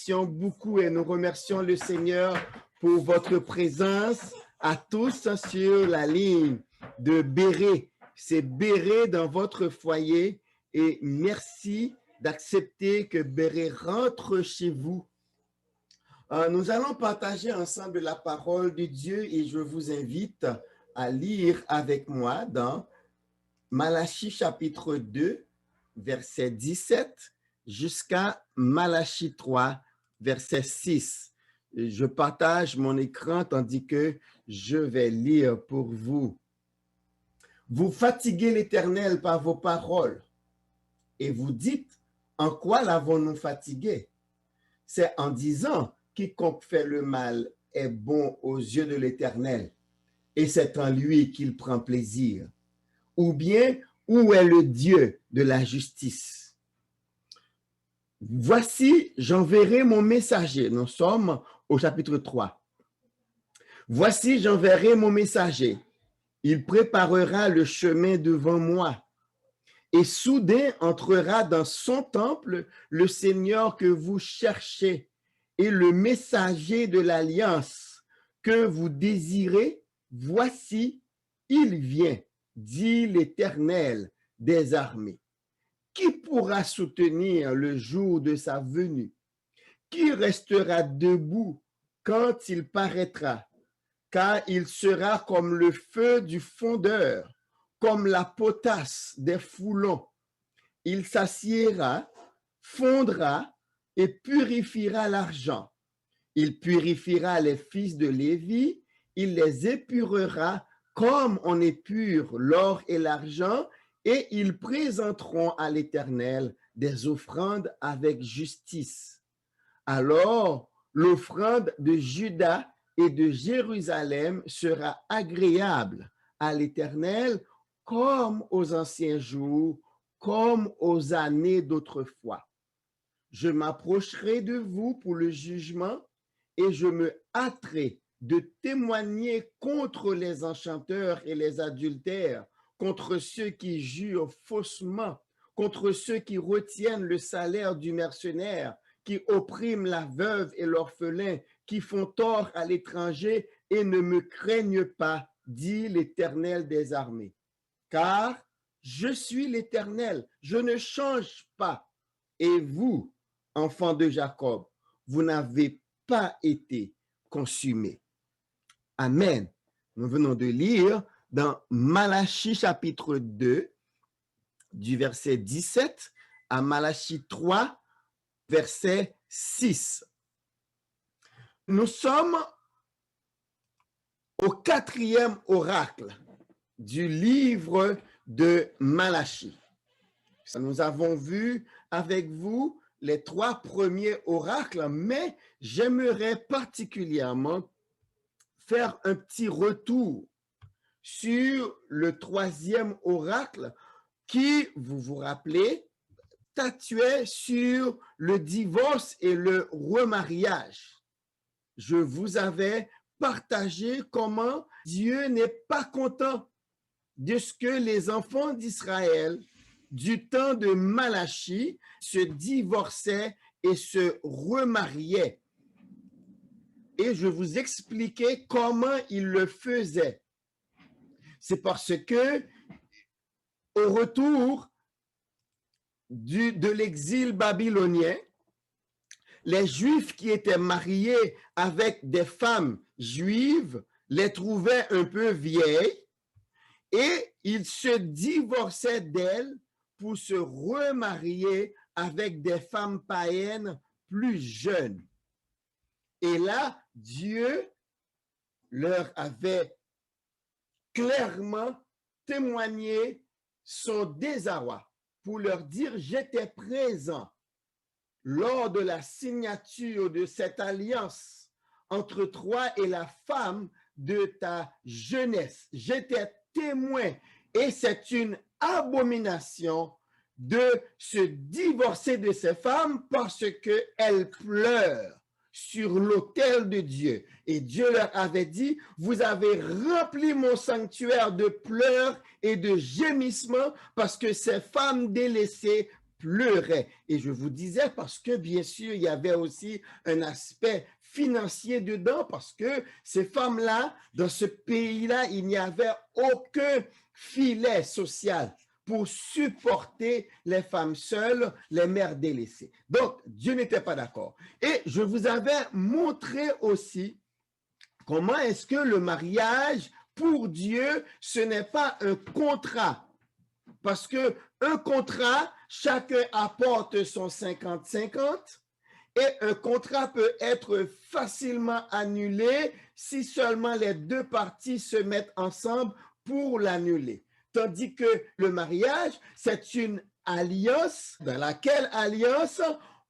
apprécions beaucoup et nous remercions le Seigneur pour votre présence à tous sur la ligne de Béret. C'est Béret dans votre foyer et merci d'accepter que Béret rentre chez vous. Nous allons partager ensemble la parole de Dieu et je vous invite à lire avec moi dans Malachie chapitre 2, verset 17 jusqu'à Malachie 3, verset 6. Je partage mon écran tandis que je vais lire pour vous. Vous fatiguez l'Éternel par vos paroles et vous dites, en quoi l'avons-nous fatigué? C'est en disant, quiconque fait le mal est bon aux yeux de l'Éternel et c'est en lui qu'il prend plaisir. Ou bien, où est le Dieu de la justice? Voici, j'enverrai mon messager. Nous sommes au chapitre 3. Voici, j'enverrai mon messager. Il préparera le chemin devant moi. Et soudain entrera dans son temple le Seigneur que vous cherchez et le messager de l'alliance que vous désirez. Voici, il vient, dit l'Éternel des armées. Qui pourra soutenir le jour de sa venue? Qui restera debout quand il paraîtra? Car il sera comme le feu du fondeur, comme la potasse des foulons. Il s'assiera, fondra et purifiera l'argent. Il purifiera les fils de Lévi, il les épurera comme on épure l'or et l'argent, et ils présenteront à l'Éternel des offrandes avec justice. Alors, l'offrande de Juda et de Jérusalem sera agréable à l'Éternel comme aux anciens jours, comme aux années d'autrefois. Je m'approcherai de vous pour le jugement et je me hâterai de témoigner contre les enchanteurs et les adultères, contre ceux qui jurent faussement, contre ceux qui retiennent le salaire du mercenaire, qui oppriment la veuve et l'orphelin, qui font tort à l'étranger et ne me craignent pas, dit l'Éternel des armées. Car je suis l'Éternel, je ne change pas. Et vous, enfants de Jacob, vous n'avez pas été consumés. Amen. Nous venons de lire dans Malachie chapitre 2, du verset 17 à Malachie 3, verset 6. Nous sommes au 4e oracle du livre de Malachie. Nous avons vu avec vous les 3 premiers oracles, mais j'aimerais particulièrement faire un petit retour sur le 3e oracle qui, vous vous rappelez, statuait sur le divorce et le remariage. Je vous avais partagé comment Dieu n'est pas content de ce que les enfants d'Israël du temps de Malachie se divorçaient et se remariaient. Et je vous expliquais comment ils le faisaient. C'est parce que au retour de l'exil babylonien, les Juifs qui étaient mariés avec des femmes juives les trouvaient un peu vieilles et ils se divorçaient d'elles pour se remarier avec des femmes païennes plus jeunes. Et là, Dieu leur avait clairement témoigné son désarroi pour leur dire, j'étais présent lors de la signature de cette alliance entre toi et la femme de ta jeunesse. J'étais témoin et c'est une abomination de se divorcer de ces femmes parce qu'elles pleurent sur l'autel de Dieu. Et Dieu leur avait dit, vous avez rempli mon sanctuaire de pleurs et de gémissements parce que ces femmes délaissées pleuraient. Et je vous disais parce que, bien sûr, il y avait aussi un aspect financier dedans, parce que ces femmes-là, dans ce pays-là, il n'y avait aucun filet social pour supporter les femmes seules, les mères délaissées. Donc, Dieu n'était pas d'accord. Et je vous avais montré aussi comment est-ce que le mariage, pour Dieu, ce n'est pas un contrat. Parce que un contrat, chacun apporte son 50-50 et un contrat peut être facilement annulé si seulement les deux parties se mettent ensemble pour l'annuler. Tandis que le mariage, c'est une alliance dans laquelle alliance,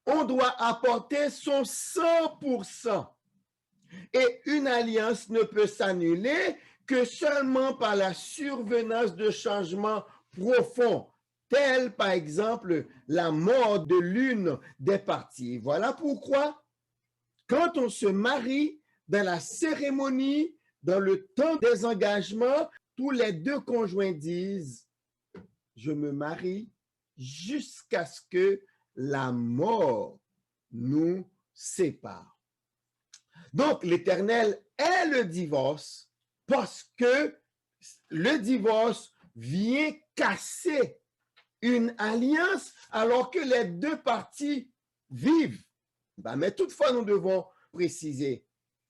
on doit apporter son 100%. Et une alliance ne peut s'annuler que seulement par la survenance de changements profonds, tels par exemple la mort de l'une des parties. Voilà pourquoi, quand on se marie, dans la cérémonie, dans le temps des engagements, tous les deux conjoints disent « Je me marie jusqu'à ce que la mort nous sépare ». Donc, l'Éternel est le divorce parce que le divorce vient casser une alliance alors que les deux parties vivent. Mais toutefois, nous devons préciser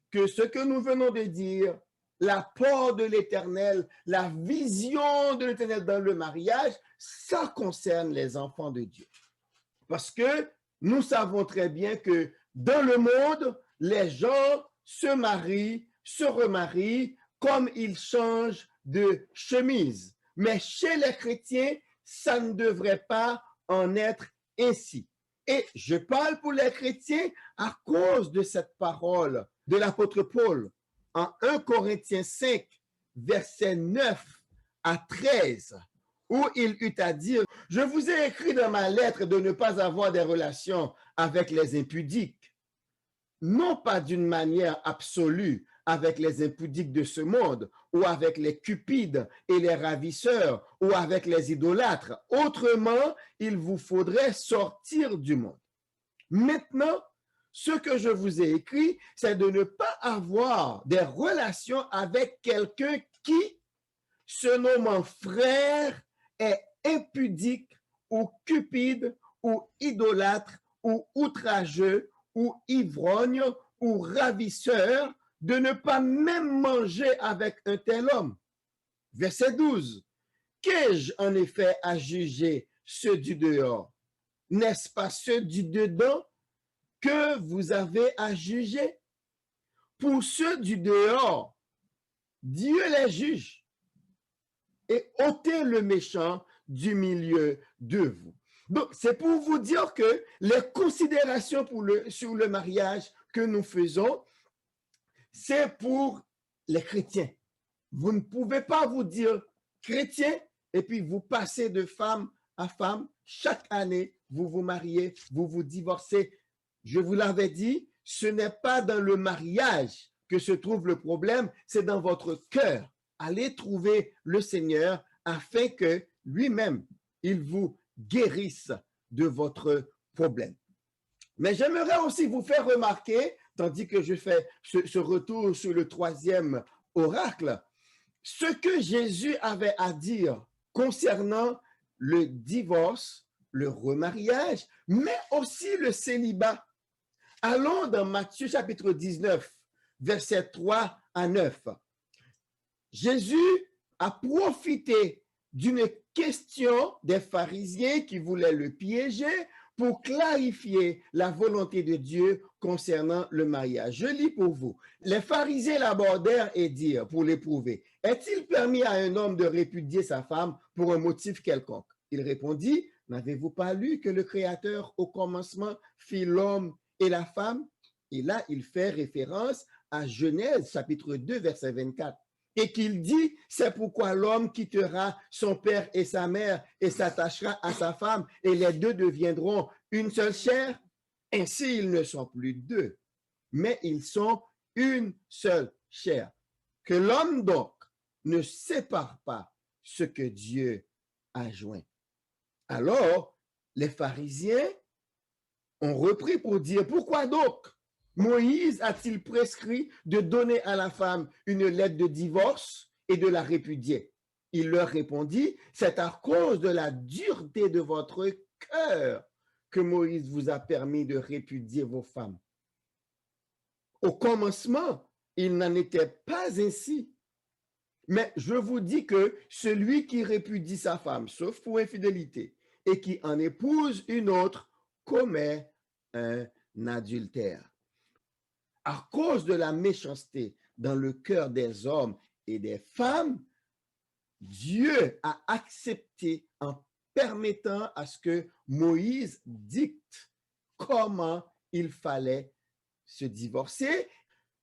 que ce que nous venons de dire, l'apport de l'Éternel, la vision de l'Éternel dans le mariage, ça concerne les enfants de Dieu. Parce que nous savons très bien que dans le monde, les gens se marient, se remarient comme ils changent de chemise. Mais chez les chrétiens, ça ne devrait pas en être ainsi. Et je parle pour les chrétiens à cause de cette parole de l'apôtre Paul en 1 Corinthiens 5, versets 9 à 13, où il eut à dire, « Je vous ai écrit dans ma lettre de ne pas avoir des relations avec les impudiques, non pas d'une manière absolue avec les impudiques de ce monde, ou avec les cupides et les ravisseurs, ou avec les idolâtres. Autrement, il vous faudrait sortir du monde. Maintenant, ce que je vous ai écrit, c'est de ne pas avoir des relations avec quelqu'un qui, se nommant frère, est impudique ou cupide ou idolâtre ou outrageux ou ivrogne ou ravisseur, de ne pas même manger avec un tel homme. Verset 12. Qu'ai-je en effet à juger ceux du dehors? N'est-ce pas ceux du dedans que vous avez à juger? Pour ceux du dehors, Dieu les juge et ôtez le méchant du milieu de vous. Donc, c'est pour vous dire que les considérations sur le mariage que nous faisons, c'est pour les chrétiens. Vous ne pouvez pas vous dire chrétien et puis vous passez de femme à femme. Chaque année, vous vous mariez, vous vous divorcez. Je vous l'avais dit, ce n'est pas dans le mariage que se trouve le problème, c'est dans votre cœur. Allez trouver le Seigneur afin que lui-même, il vous guérisse de votre problème. Mais j'aimerais aussi vous faire remarquer, tandis que je fais ce retour sur le troisième oracle, ce que Jésus avait à dire concernant le divorce, le remariage, mais aussi le célibat. Allons dans Matthieu chapitre 19, versets 3 à 9. Jésus a profité d'une question des pharisiens qui voulaient le piéger pour clarifier la volonté de Dieu concernant le mariage. Je lis pour vous. Les pharisiens l'abordèrent et dirent, pour l'éprouver, « Est-il permis à un homme de répudier sa femme pour un motif quelconque? » Il répondit, « N'avez-vous pas lu que le Créateur au commencement fit l'homme et la femme? » Et là, il fait référence à Genèse chapitre 2, verset 24. Et qu'il dit, c'est pourquoi l'homme quittera son père et sa mère et s'attachera à sa femme et les deux deviendront une seule chair. Ainsi, ils ne sont plus deux, mais ils sont une seule chair. Que l'homme donc ne sépare pas ce que Dieu a joint. Alors, les pharisiens ont repris pour dire, pourquoi donc Moïse a-t-il prescrit de donner à la femme une lettre de divorce et de la répudier? Il leur répondit, c'est à cause de la dureté de votre cœur que Moïse vous a permis de répudier vos femmes. Au commencement, il n'en était pas ainsi. Mais je vous dis que celui qui répudie sa femme, sauf pour infidélité, et qui en épouse une autre, commet un adultère. À cause de la méchanceté dans le cœur des hommes et des femmes, Dieu a accepté en permettant à ce que Moïse dicte comment il fallait se divorcer,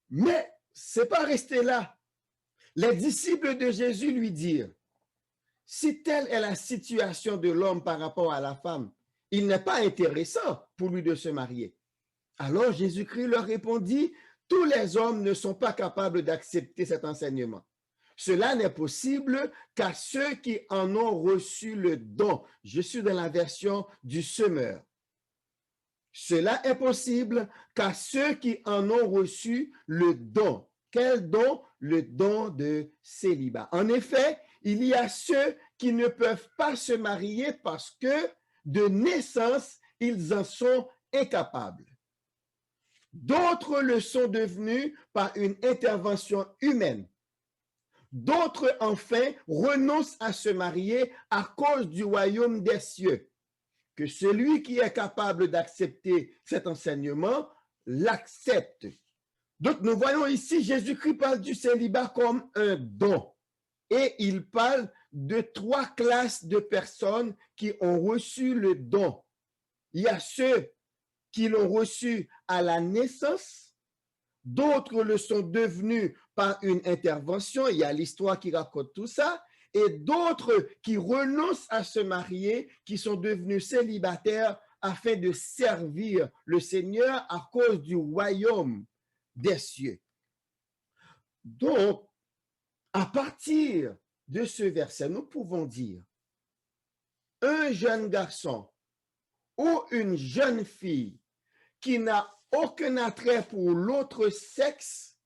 mais c'est pas resté là. Les disciples de Jésus lui dirent, si telle est la situation de l'homme par rapport à la femme, il n'est pas intéressant pour lui de se marier. Alors Jésus-Christ leur répondit, tous les hommes ne sont pas capables d'accepter cet enseignement. Cela n'est possible qu'à ceux qui en ont reçu le don. Je suis dans la version du semeur. Cela est possible qu'à ceux qui en ont reçu le don. Quel don? Le don de célibat. En effet, il y a ceux qui ne peuvent pas se marier parce que de naissance, ils en sont incapables. D'autres le sont devenus par une intervention humaine. D'autres, enfin, renoncent à se marier à cause du royaume des cieux. Que celui qui est capable d'accepter cet enseignement l'accepte. Donc, nous voyons ici, Jésus-Christ parle du célibat comme un don. Et il parle de 3 classes de personnes qui ont reçu le don. Il y a ceux qui l'ont reçu à la naissance, d'autres le sont devenus par une intervention, il y a l'histoire qui raconte tout ça, et d'autres qui renoncent à se marier, qui sont devenus célibataires afin de servir le Seigneur à cause du royaume des cieux. Donc, à partir de ce verset, nous pouvons dire, un jeune garçon ou une jeune fille qui n'a aucun attrait pour l'autre sexe,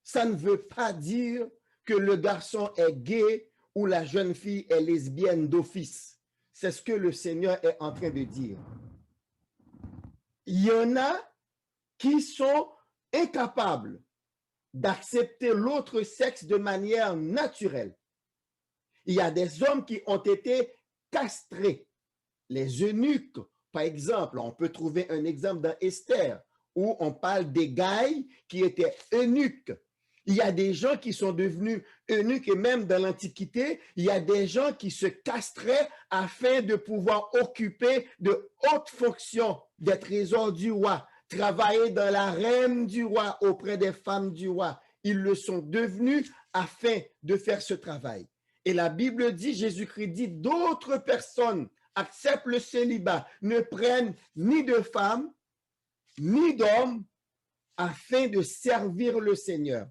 ça ne veut pas dire que le garçon est gay ou la jeune fille est lesbienne d'office. C'est ce que le Seigneur est en train de dire. Il y en a qui sont incapables d'accepter l'autre sexe de manière naturelle. Il y a des hommes qui ont été castrés. Les eunuques, par exemple, on peut trouver un exemple dans Esther, où on parle des Gaïs qui étaient eunuques. Il y a des gens qui sont devenus eunuques et même dans l'Antiquité, il y a des gens qui se castraient afin de pouvoir occuper de hautes fonctions des trésors du roi, travailler dans l'arène du roi auprès des femmes du roi. Ils le sont devenus afin de faire ce travail. Et la Bible dit, Jésus-Christ dit, d'autres personnes acceptent le célibat, ne prennent ni de femmes, ni d'hommes, afin de servir le Seigneur.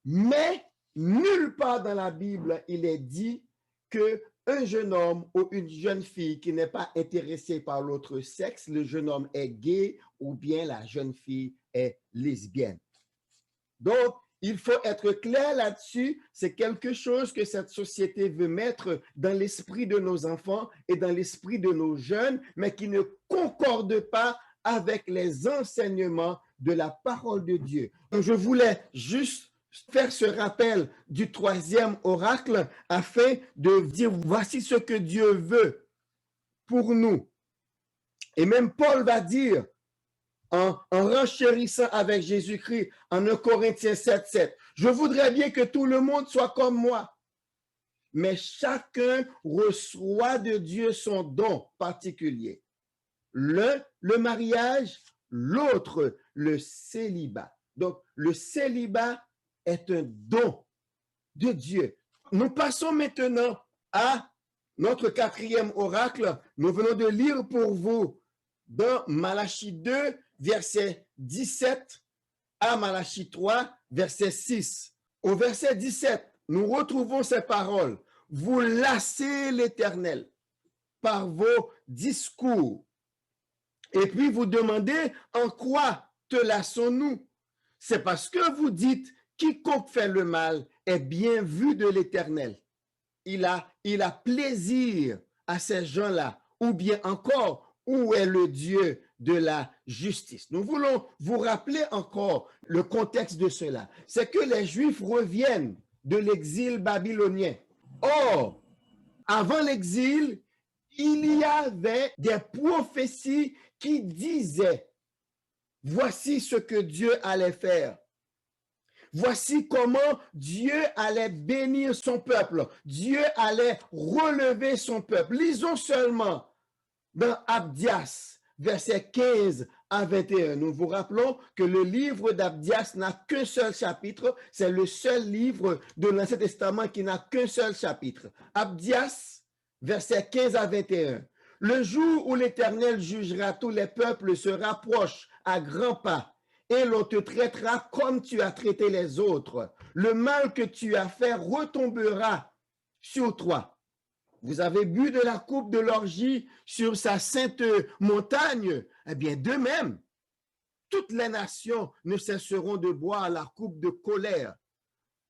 Mais nulle part dans la Bible, il est dit qu'un jeune homme ou une jeune fille qui n'est pas intéressée par l'autre sexe, le jeune homme est gay ou bien la jeune fille est lesbienne. Donc, il faut être clair là-dessus, c'est quelque chose que cette société veut mettre dans l'esprit de nos enfants et dans l'esprit de nos jeunes, mais qui ne concorde pas avec les enseignements de la parole de Dieu. Donc, je voulais juste faire ce rappel du 3e oracle afin de dire voici ce que Dieu veut pour nous. Et même Paul va dire en renchérissant avec Jésus-Christ en 1 Corinthiens 7:7, je voudrais bien que tout le monde soit comme moi, mais chacun reçoit de Dieu son don particulier. L'un, le mariage, l'autre, le célibat. Donc, le célibat est un don de Dieu. Nous passons maintenant à notre 4e oracle. Nous venons de lire pour vous dans Malachie 2, verset 17 à Malachie 3, verset 6. Au verset 17, nous retrouvons ces paroles. Vous lassez l'Éternel. par vos discours. Et puis vous demandez en quoi te lassons-nous? C'est parce que vous dites quiconque fait le mal est bien vu de l'Éternel. Il a plaisir à ces gens-là. Ou bien encore, où est le Dieu de la justice? Nous voulons vous rappeler encore le contexte de cela. C'est que les Juifs reviennent de l'exil babylonien. Or, avant l'exil, il y avait des prophéties qui disaient, voici ce que Dieu allait faire. Voici comment Dieu allait bénir son peuple. Dieu allait relever son peuple. Lisons seulement dans Abdias, versets 15 à 21. Nous vous rappelons que le livre d'Abdias n'a qu'un seul chapitre. C'est le seul livre de l'Ancien Testament qui n'a qu'un seul chapitre. Abdias, versets 15 à 21. Le jour où l'Éternel jugera tous les peuples se rapproche à grands pas, et l'on te traitera comme tu as traité les autres. Le mal que tu as fait retombera sur toi. Vous avez bu de la coupe de l'orgie sur sa sainte montagne. Eh bien, de même, toutes les nations ne cesseront de boire la coupe de colère,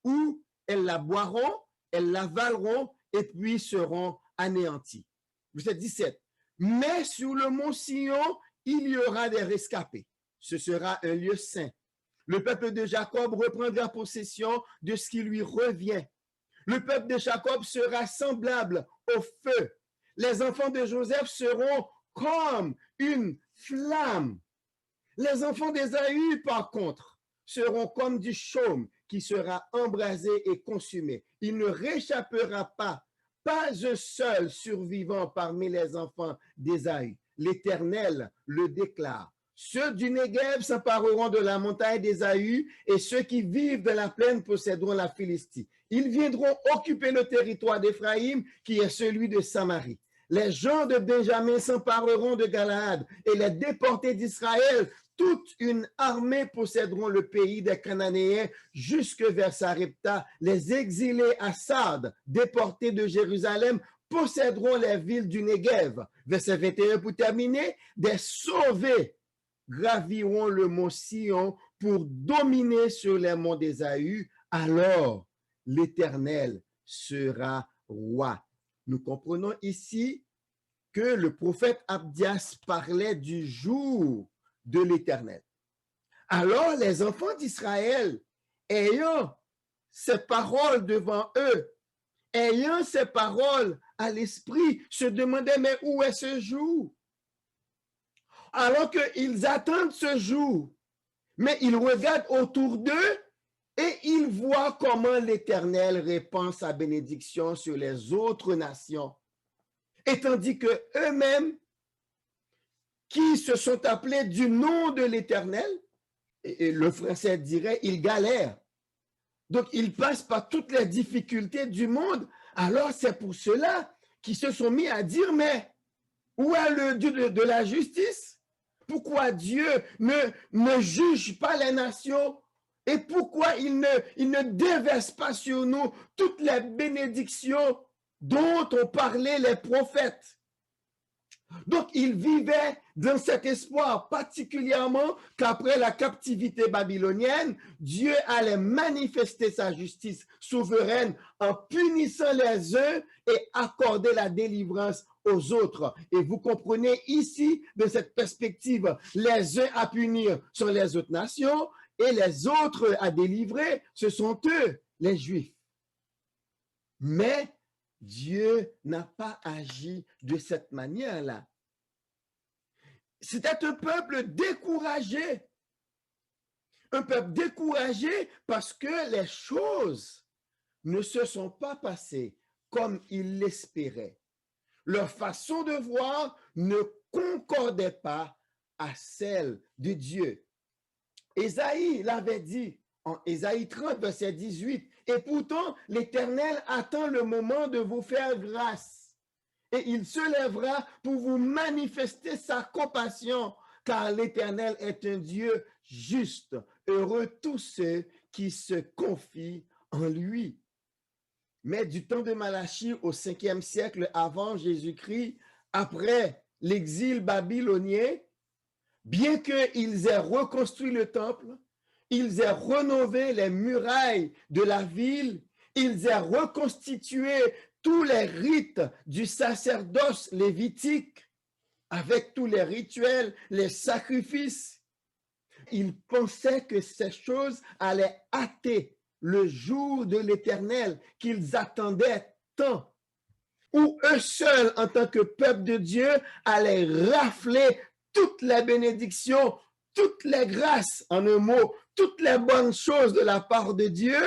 ou elles la boiront, elles l'avaleront, et puis seront anéanties. Verset 17. Mais sur le mont Sion, il y aura des rescapés. Ce sera un lieu saint. Le peuple de Jacob reprendra possession de ce qui lui revient. Le peuple de Jacob sera semblable au feu. Les enfants de Joseph seront comme une flamme. Les enfants d'Ésaü, par contre, seront comme du chaume qui sera embrasé et consumé. Il ne réchappera pas un seul survivant parmi les enfants d'Ésaü. L'Éternel le déclare. Ceux du Néguev s'empareront de la montagne d'Ésaü et ceux qui vivent de la plaine posséderont la Philistie. Ils viendront occuper le territoire d'Éphraïm qui est celui de Samarie. Les gens de Benjamin s'empareront de Galaad et les déportés d'Israël, toute une armée posséderont le pays des Cananéens jusque vers Sarepta. Les exilés à Sardes, déportés de Jérusalem, posséderont les villes du Néguev. Verset 21 pour terminer, des sauvés graviront le mont Sion pour dominer sur les monts d'Ésaü. Alors l'Éternel sera roi. Nous comprenons ici que le prophète Abdias parlait du jour de l'Éternel. Alors les enfants d'Israël, ayant ces paroles devant eux, ayant ces paroles à l'esprit, se demandaient, mais où est ce jour? Alors qu'ils attendent ce jour, mais ils regardent autour d'eux et ils voient comment l'Éternel répand sa bénédiction sur les autres nations. Et tandis que eux-mêmes, qui se sont appelés du nom de l'Éternel, et le français dirait, ils galèrent. Donc, ils passent par toutes les difficultés du monde. Alors, c'est pour cela qu'ils se sont mis à dire, mais où est le Dieu de la justice? Pourquoi Dieu ne juge pas les nations? Et pourquoi il ne déverse pas sur nous toutes les bénédictions dont ont parlé les prophètes? Donc, ils vivaient dans cet espoir, particulièrement qu'après la captivité babylonienne, Dieu allait manifester sa justice souveraine en punissant les uns et accorder la délivrance aux autres. Et vous comprenez ici, de cette perspective, les uns à punir sont les autres nations et les autres à délivrer, ce sont eux, les Juifs. Mais Dieu n'a pas agi de cette manière-là. C'était un peuple découragé. Un peuple découragé parce que les choses ne se sont pas passées comme ils l'espéraient. Leur façon de voir ne concordait pas à celle de Dieu. Ésaïe l'avait dit en Ésaïe 30, verset 18, « Et pourtant, l'Éternel attend le moment de vous faire grâce, et il se lèvera pour vous manifester sa compassion, car l'Éternel est un Dieu juste. Heureux tous ceux qui se confient en lui. » Mais du temps de Malachie au 5e siècle avant Jésus-Christ après l'exil babylonien, bien qu'ils aient reconstruit le temple, ils aient rénové les murailles de la ville, ils aient reconstitué tous les rites du sacerdoce lévitique avec tous les rituels, les sacrifices. Ils pensaient que ces choses allaient hâter le jour de l'Éternel qu'ils attendaient tant, où eux seuls, en tant que peuple de Dieu, allaient rafler toutes les bénédictions, toutes les grâces, en un mot, toutes les bonnes choses de la part de Dieu,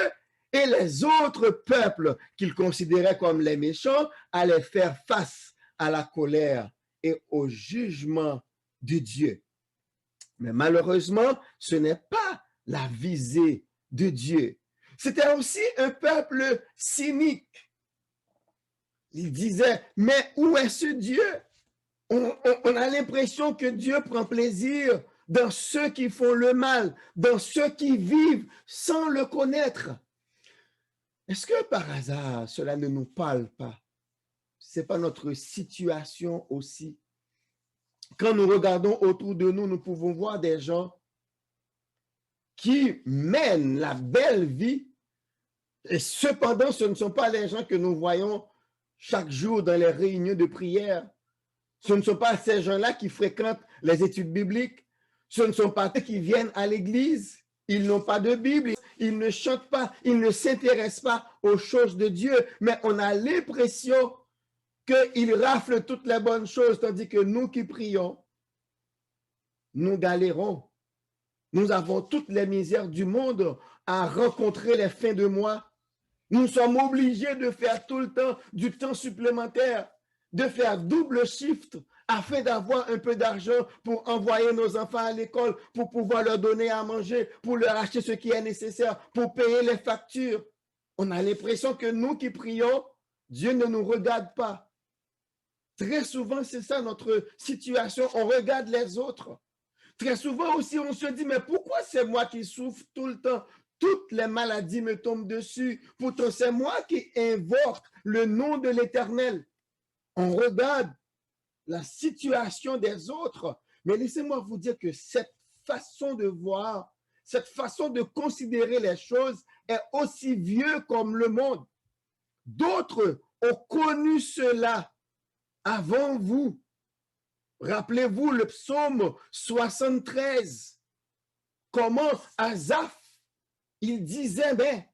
et les autres peuples qu'ils considéraient comme les méchants allaient faire face à la colère et au jugement de Dieu. Mais malheureusement, ce n'est pas la visée de Dieu. C'était aussi un peuple cynique. Il disait, mais où est ce Dieu? On a l'impression que Dieu prend plaisir dans ceux qui font le mal, dans ceux qui vivent sans le connaître. Est-ce que par hasard, cela ne nous parle pas? Ce n'est pas notre situation aussi. Quand nous regardons autour de nous, nous pouvons voir des gens qui mènent la belle vie, et cependant, ce ne sont pas les gens que nous voyons chaque jour dans les réunions de prière. Ce ne sont pas ces gens-là qui fréquentent les études bibliques. Ce ne sont pas ceux qui viennent à l'église. Ils n'ont pas de Bible. Ils ne chantent pas. Ils ne s'intéressent pas aux choses de Dieu. Mais on a l'impression qu'ils raflent toutes les bonnes choses, tandis que nous qui prions, nous galérons. Nous avons toutes les misères du monde à rencontrer les fins de mois. Nous sommes obligés de faire tout le temps du temps supplémentaire, de faire double shift afin d'avoir un peu d'argent pour envoyer nos enfants à l'école, pour pouvoir leur donner à manger, pour leur acheter ce qui est nécessaire, pour payer les factures. On a l'impression que nous qui prions, Dieu ne nous regarde pas. Très souvent, c'est ça notre situation. On regarde les autres. Très souvent aussi, on se dit, mais pourquoi c'est moi qui souffre tout le temps? Toutes les maladies me tombent dessus. Pourtant, c'est moi qui invoque le nom de l'Éternel. On regarde la situation des autres. Mais laissez-moi vous dire que cette façon de voir, cette façon de considérer les choses est aussi vieux comme le monde. D'autres ont connu cela avant vous. Rappelez-vous le psaume 73. Comment Asaph, il disait, mais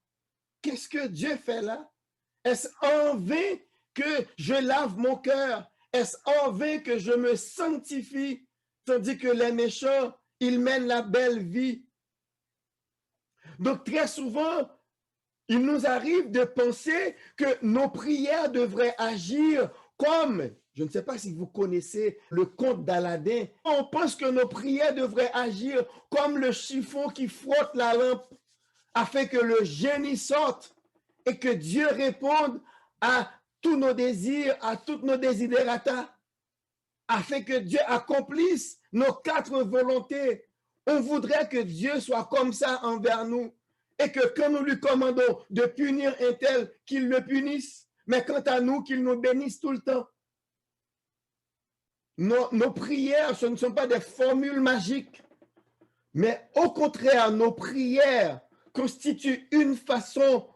qu'est-ce que Dieu fait là? Est-ce en vain que je lave mon cœur? Est-ce en vain que je me sanctifie? Tandis que les méchants, ils mènent la belle vie. Donc très souvent, il nous arrive de penser que nos prières devraient agir comme, je ne sais pas si vous connaissez le conte d'Aladin, on pense que nos prières devraient agir comme le chiffon qui frotte la lampe afin que le génie sorte et que Dieu réponde à tous nos désirs, à toutes nos desiderata, afin que Dieu accomplisse nos 4 volontés. On voudrait que Dieu soit comme ça envers nous et que quand nous lui commandons de punir un tel, qu'il le punisse, mais quant à nous, qu'il nous bénisse tout le temps. Nos prières, ce ne sont pas des formules magiques, mais au contraire, nos prières constituent une façon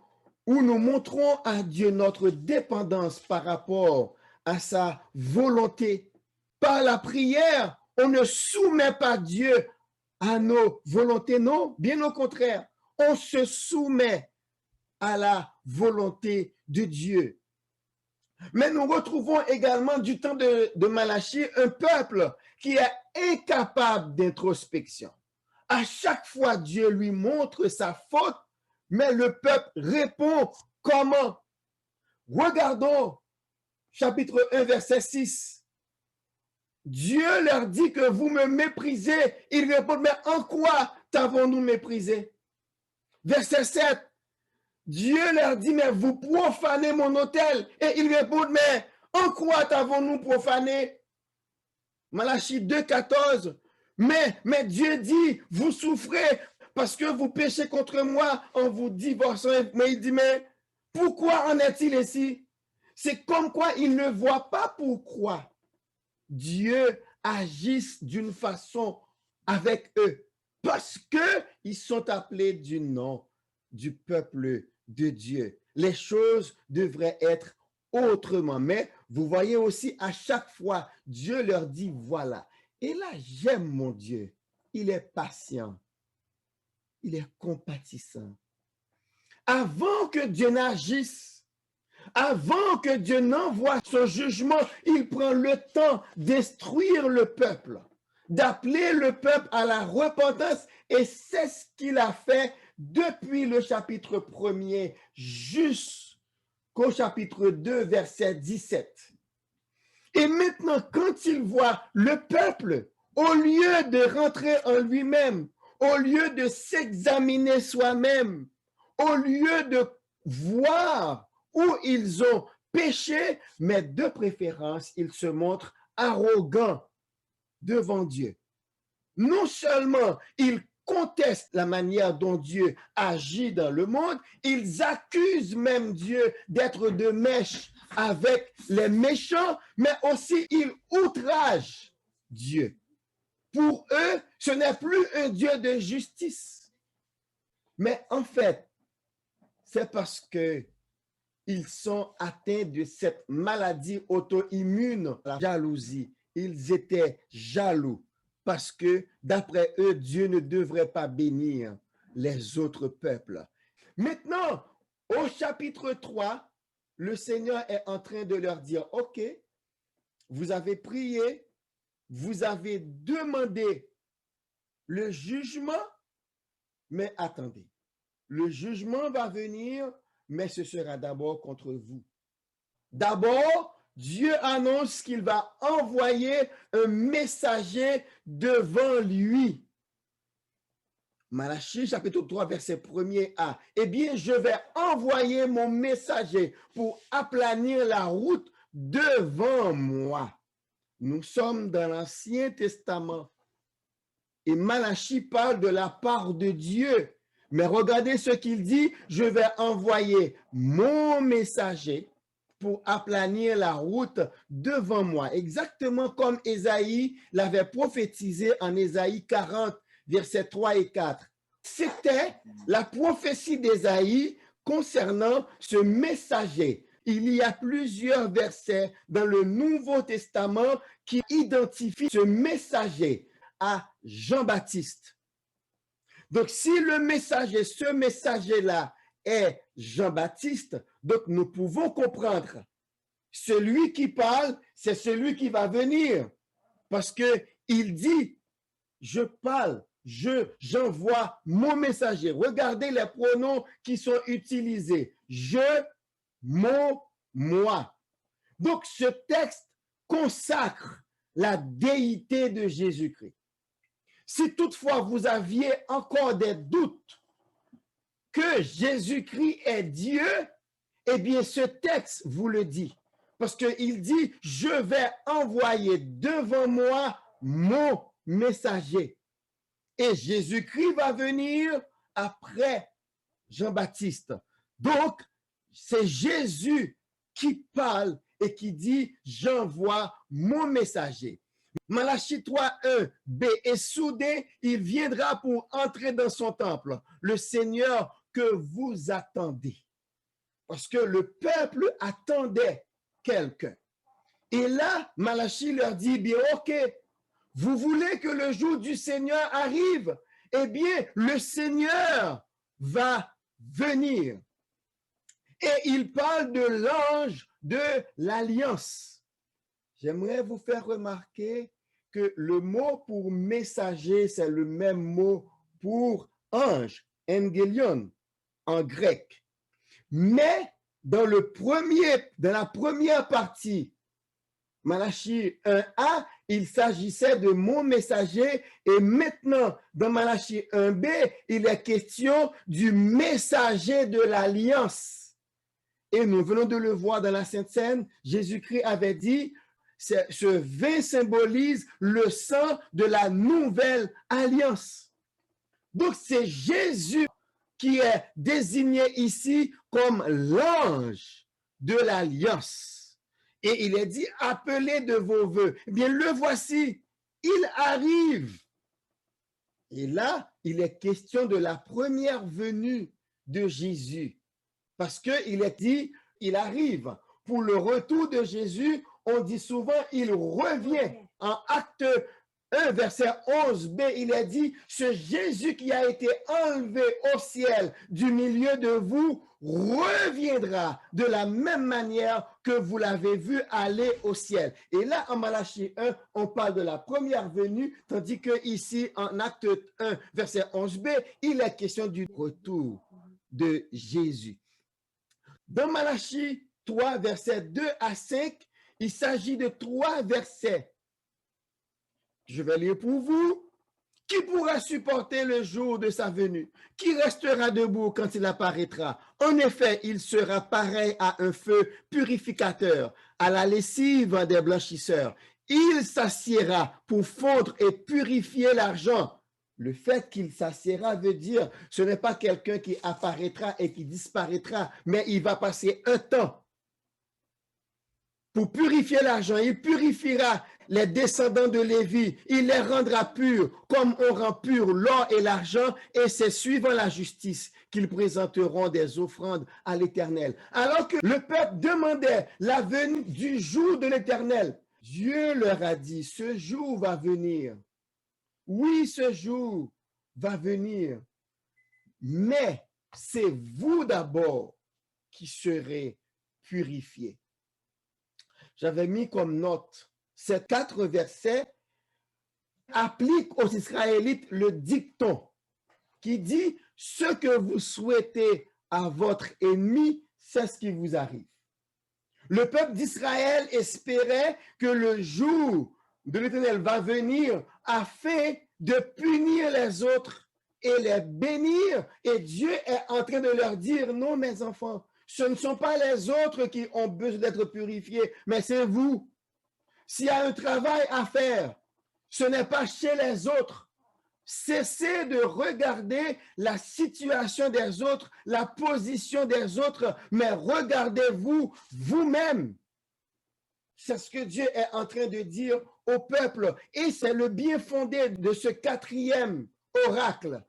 où nous montrons à Dieu notre dépendance par rapport à sa volonté. Par la prière, on ne soumet pas Dieu à nos volontés, non, bien au contraire, on se soumet à la volonté de Dieu. Mais nous retrouvons également du temps de Malachie un peuple qui est incapable d'introspection. À chaque fois, Dieu lui montre sa faute, mais le peuple répond comment? Regardons chapitre 1, verset 6. Dieu leur dit que vous me méprisez. Ils répondent, mais en quoi t'avons-nous méprisé? Verset 7. Dieu leur dit, mais vous profanez mon autel. Et ils répondent, mais en quoi t'avons-nous profané? Malachie 2, 14. Mais Dieu dit, vous souffrez parce que vous péchez contre moi en vous divorçant. Mais il dit, mais pourquoi en est-il ainsi? C'est comme quoi il ne voit pas pourquoi. Dieu agisse d'une façon avec eux parce qu'ils sont appelés du nom du peuple de Dieu. Les choses devraient être autrement. Mais vous voyez aussi, à chaque fois, Dieu leur dit, voilà. Et là, j'aime mon Dieu. Il est patient. Il est compatissant. Avant que Dieu n'agisse, avant que Dieu n'envoie son jugement, il prend le temps d'instruire le peuple, d'appeler le peuple à la repentance. Et c'est ce qu'il a fait depuis le chapitre 1er jusqu'au chapitre 2, verset 17. Et maintenant, quand il voit le peuple, au lieu de rentrer en lui-même, au lieu de s'examiner soi-même, au lieu de voir où ils ont péché, mais de préférence, ils se montrent arrogants devant Dieu. Non seulement ils contestent la manière dont Dieu agit dans le monde, ils accusent même Dieu d'être de mèche avec les méchants, mais aussi ils outragent Dieu. Pour eux, ce n'est plus un Dieu de justice. Mais en fait, c'est parce que ils sont atteints de cette maladie auto-immune, la jalousie. Ils étaient jaloux parce que, d'après eux, Dieu ne devrait pas bénir les autres peuples. Maintenant, au chapitre 3, le Seigneur est en train de leur dire, OK, vous avez prié, vous avez demandé le jugement, mais attendez, le jugement va venir, mais ce sera d'abord contre vous. D'abord, Dieu annonce qu'il va envoyer un messager devant lui. Malachie, chapitre 3, verset 1er. Eh bien, je vais envoyer mon messager pour aplanir la route devant moi. Nous sommes dans l'Ancien Testament. Et Malachie parle de la part de Dieu. Mais regardez ce qu'il dit, je vais envoyer mon messager pour aplanir la route devant moi. Exactement comme Ésaïe l'avait prophétisé en Ésaïe 40, versets 3 et 4. C'était la prophétie d'Ésaïe concernant ce messager. Il y a plusieurs versets dans le Nouveau Testament qui identifient ce messager à Jean-Baptiste. Donc, si le messager, ce messager-là est Jean-Baptiste, donc nous pouvons comprendre. Celui qui parle, c'est celui qui va venir. Parce qu'il dit, je parle, j'envoie mon messager. Regardez les pronoms qui sont utilisés. Je, mon, moi. Donc, ce texte consacre la déité de Jésus-Christ. Si toutefois vous aviez encore des doutes que Jésus-Christ est Dieu, eh bien ce texte vous le dit. Parce qu'il dit, je vais envoyer devant moi mon messager. Et Jésus-Christ va venir après Jean-Baptiste. Donc, c'est Jésus qui parle et qui dit, j'envoie mon messager. Malachie 3:1, B, et soudain, il viendra pour entrer dans son temple, le Seigneur que vous attendez. Parce que le peuple attendait quelqu'un. Et là, Malachie leur dit, bien, OK, vous voulez que le jour du Seigneur arrive? Eh bien, le Seigneur va venir. Et il parle de l'ange de l'alliance. J'aimerais vous faire remarquer que le mot pour messager, c'est le même mot pour ange, angelion, en grec. Mais dans la première partie, Malachie 1a, il s'agissait de mon messager, et maintenant, dans Malachie 1b, il est question du messager de l'alliance. Et nous venons de le voir dans la Sainte Seine, Jésus-Christ avait dit, ce vin symbolise le sang de la nouvelle alliance. Donc, c'est Jésus qui est désigné ici comme l'ange de l'alliance. Et il est dit, appelez de vos voeux. Eh bien, le voici, il arrive. Et là, il est question de la première venue de Jésus. Parce qu'il est dit, il arrive. Pour le retour de Jésus, on dit souvent, il revient. En Acte 1, verset 11b, il est dit, ce Jésus qui a été enlevé au ciel du milieu de vous reviendra de la même manière que vous l'avez vu aller au ciel. Et là, en Malachie 1, on parle de la première venue, tandis que ici, en Acte 1, verset 11b, il est question du retour de Jésus. Dans Malachie 3, versets 2 à 5, il s'agit de 3 versets. Je vais lire pour vous. Qui pourra supporter le jour de sa venue? Qui restera debout quand il apparaîtra? En effet, il sera pareil à un feu purificateur, à la lessive des blanchisseurs. Il s'assiera pour fondre et purifier l'argent. Le fait qu'il s'assiera veut dire ce n'est pas quelqu'un qui apparaîtra et qui disparaîtra, mais il va passer un temps pour purifier l'argent. Il purifiera les descendants de Lévi. Il les rendra purs comme on rend pur l'or et l'argent, et c'est suivant la justice qu'ils présenteront des offrandes à l'Éternel. Alors que le peuple demandait la venue du jour de l'Éternel, Dieu leur a dit, ce jour va venir. Oui, ce jour va venir, mais c'est vous d'abord qui serez purifiés. J'avais mis comme note, ces 4 versets appliquent aux Israélites le dicton qui dit, ce que vous souhaitez à votre ennemi, c'est ce qui vous arrive. Le peuple d'Israël espérait que le jour de l'Éternel va venir afin de punir les autres et les bénir. Et Dieu est en train de leur dire, non, mes enfants, ce ne sont pas les autres qui ont besoin d'être purifiés, mais c'est vous. S'il y a un travail à faire, ce n'est pas chez les autres. Cessez de regarder la situation des autres, la position des autres, mais regardez-vous vous-même. C'est ce que Dieu est en train de dire au peuple. Et c'est le bien fondé de ce 4e oracle.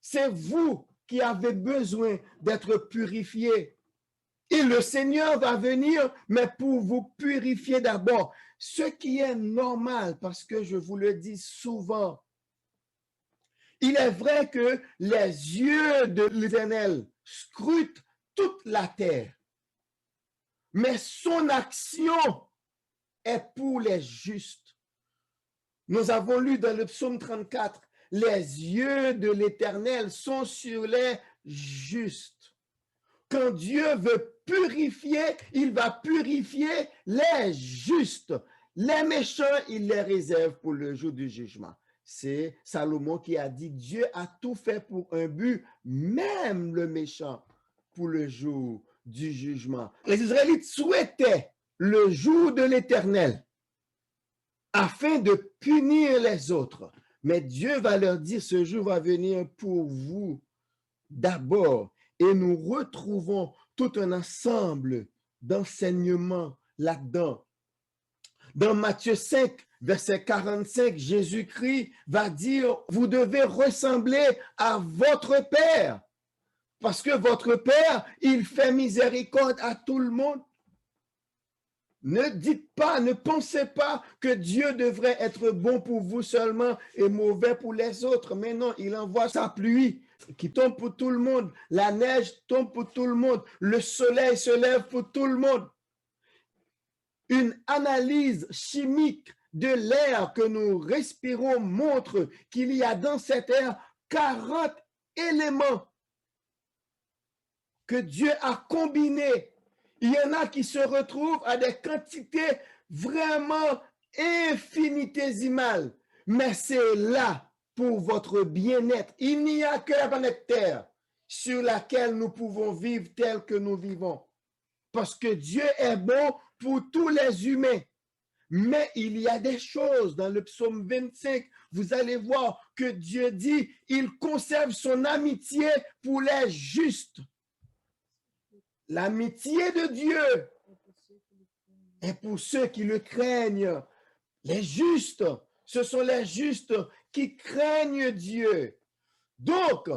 C'est vous qui avez besoin d'être purifiés. Et le Seigneur va venir, mais pour vous purifier d'abord. Ce qui est normal, parce que je vous le dis souvent, il est vrai que les yeux de l'Éternel scrutent toute la terre, mais son action est pour les justes. Nous avons lu dans le psaume 34, les yeux de l'Éternel sont sur les justes. Quand Dieu veut purifier, il va purifier les justes. Les méchants, il les réserve pour le jour du jugement. C'est Salomon qui a dit, Dieu a tout fait pour un but, même le méchant, pour le jour du jugement. Les Israélites souhaitaient le jour de l'Éternel afin de punir les autres. Mais Dieu va leur dire, ce jour va venir pour vous d'abord. Et nous retrouvons tout un ensemble d'enseignements là-dedans. Dans Matthieu 5, verset 45, Jésus-Christ va dire, vous devez ressembler à votre Père. Parce que votre Père, il fait miséricorde à tout le monde. Ne dites pas, ne pensez pas que Dieu devrait être bon pour vous seulement et mauvais pour les autres. Mais non, il envoie sa pluie qui tombe pour tout le monde. La neige tombe pour tout le monde. Le soleil se lève pour tout le monde. Une analyse chimique de l'air que nous respirons montre qu'il y a dans cet air 40 éléments que Dieu a combinés. Il y en a qui se retrouvent à des quantités vraiment infinitésimales. Mais c'est là pour votre bien-être. Il n'y a que la planète Terre sur laquelle nous pouvons vivre tel que nous vivons. Parce que Dieu est bon pour tous les humains. Mais il y a des choses dans le psaume 25. Vous allez voir que Dieu dit, il conserve son amitié pour les justes. L'amitié de Dieu est pour ceux qui le craignent. Les justes, ce sont les justes qui craignent Dieu. Donc,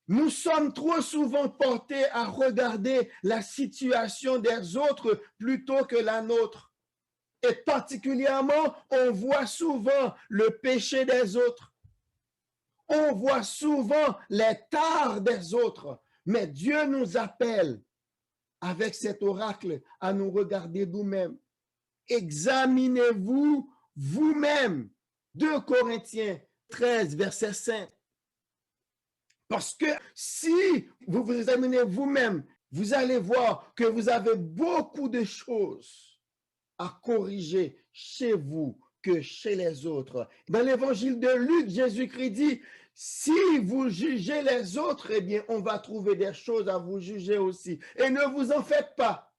nous sommes trop souvent portés à regarder la situation des autres plutôt que la nôtre. Et particulièrement, on voit souvent le péché des autres. On voit souvent les tares des autres. Mais Dieu nous appelle avec cet oracle à nous regarder nous-mêmes. Examinez-vous vous-même. 2 Corinthiens 13, verset 5. Parce que si vous vous examinez vous-même, vous allez voir que vous avez beaucoup de choses à corriger chez vous que chez les autres. Dans l'évangile de Luc, Jésus-Christ dit, si vous jugez les autres, eh bien, on va trouver des choses à vous juger aussi. Et ne vous en faites pas.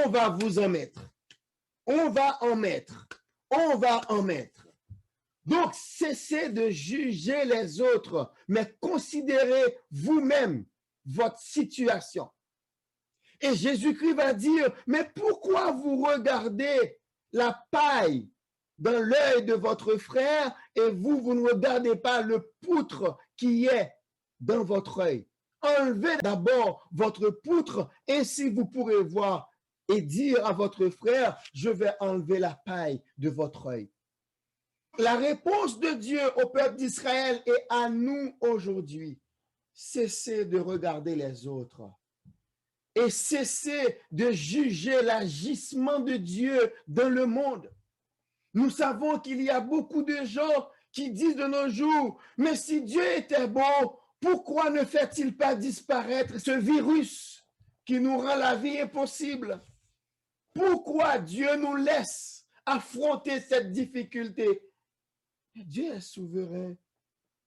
On va vous en mettre. On va en mettre. On va en mettre. Donc, cessez de juger les autres, mais considérez vous-même votre situation. Et Jésus-Christ va dire, mais pourquoi vous regardez la paille dans l'œil de votre frère et vous ne regardez pas le poutre qui est dans votre œil? Enlevez d'abord votre poutre, ainsi vous pourrez voir et dire à votre frère, je vais enlever la paille de votre œil. La réponse de Dieu au peuple d'Israël et à nous aujourd'hui, cessez de regarder les autres et cessez de juger l'agissement de Dieu dans le monde. Nous savons qu'il y a beaucoup de gens qui disent de nos jours, mais si Dieu était bon, pourquoi ne fait-il pas disparaître ce virus qui nous rend la vie impossible? Pourquoi Dieu nous laisse affronter cette difficulté? Dieu est souverain.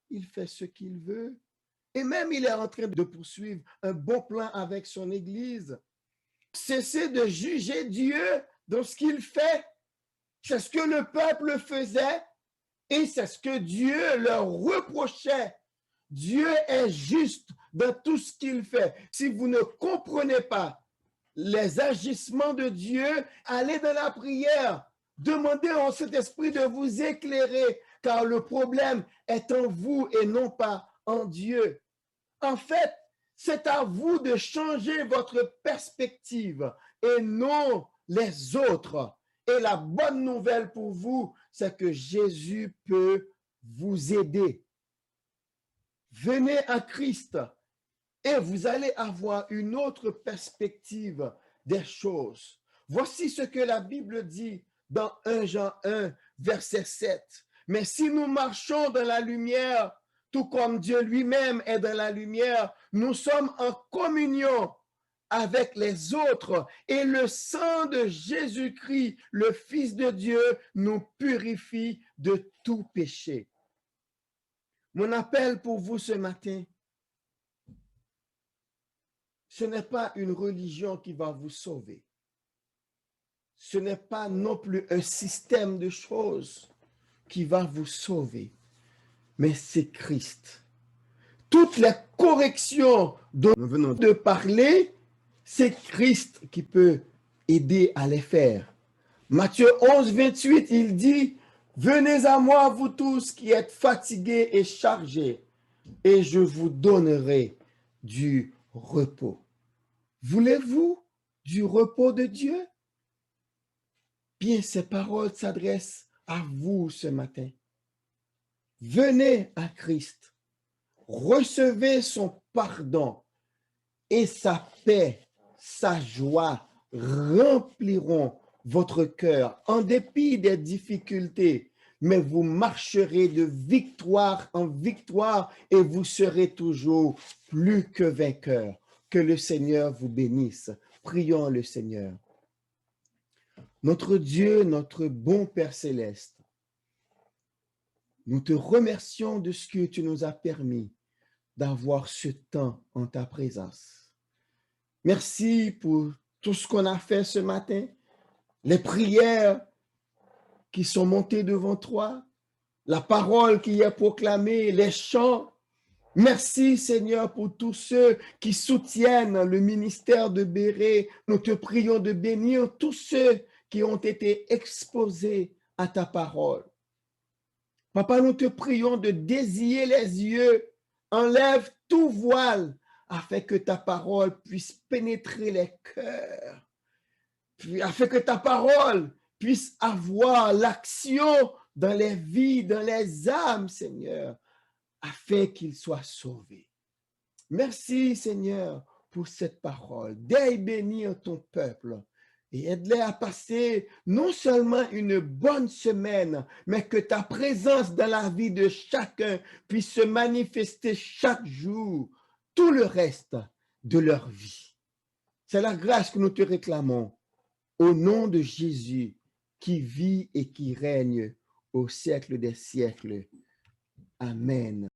Il fait ce qu'il veut. Et même, il est en train de poursuivre un bon plan avec son Église. Cessez de juger Dieu dans ce qu'il fait. C'est ce que le peuple faisait et c'est ce que Dieu leur reprochait. Dieu est juste dans tout ce qu'il fait. Si vous ne comprenez pas les agissements de Dieu, allez dans la prière. Demandez au Saint-Esprit de vous éclairer, car le problème est en vous et non pas en Dieu. En fait, c'est à vous de changer votre perspective et non les autres. Et la bonne nouvelle pour vous, c'est que Jésus peut vous aider. Venez à Christ et vous allez avoir une autre perspective des choses. Voici ce que la Bible dit dans 1 Jean 1, verset 7. Mais si nous marchons dans la lumière, tout comme Dieu lui-même est dans la lumière, nous sommes en communion avec les autres et le sang de Jésus-Christ, le Fils de Dieu, nous purifie de tout péché. Mon appel pour vous ce matin, ce n'est pas une religion qui va vous sauver. Ce n'est pas non plus un système de choses qui va vous sauver, mais c'est Christ. Toutes les corrections dont nous venons de parler, c'est Christ qui peut aider à les faire. Matthieu 11, 28, il dit, « Venez à moi, vous tous qui êtes fatigués et chargés, et je vous donnerai du repos. » Voulez-vous du repos de Dieu? Bien, ces paroles s'adressent à vous ce matin. Venez à Christ, recevez son pardon et sa paix, sa joie rempliront votre cœur en dépit des difficultés, mais vous marcherez de victoire en victoire et vous serez toujours plus que vainqueurs. Que le Seigneur vous bénisse. Prions le Seigneur. Notre Dieu, notre bon Père céleste, nous te remercions de ce que tu nous as permis d'avoir ce temps en ta présence. Merci pour tout ce qu'on a fait ce matin, les prières qui sont montées devant toi, la parole qui est proclamée, les chants. Merci, Seigneur, pour tous ceux qui soutiennent le ministère de Béret. Nous te prions de bénir tous ceux qui ont été exposés à ta parole. Papa, nous te prions de désier les yeux, enlève tout voile afin que ta parole puisse pénétrer les cœurs, afin que ta parole puisse avoir l'action dans les vies, dans les âmes, Seigneur, afin qu'ils soient sauvés. Merci, Seigneur, pour cette parole. Daigne bénir ton peuple et aide-les à passer non seulement une bonne semaine, mais que ta présence dans la vie de chacun puisse se manifester chaque jour, tout le reste de leur vie. C'est la grâce que nous te réclamons au nom de Jésus qui vit et qui règne au siècle des siècles. Amen.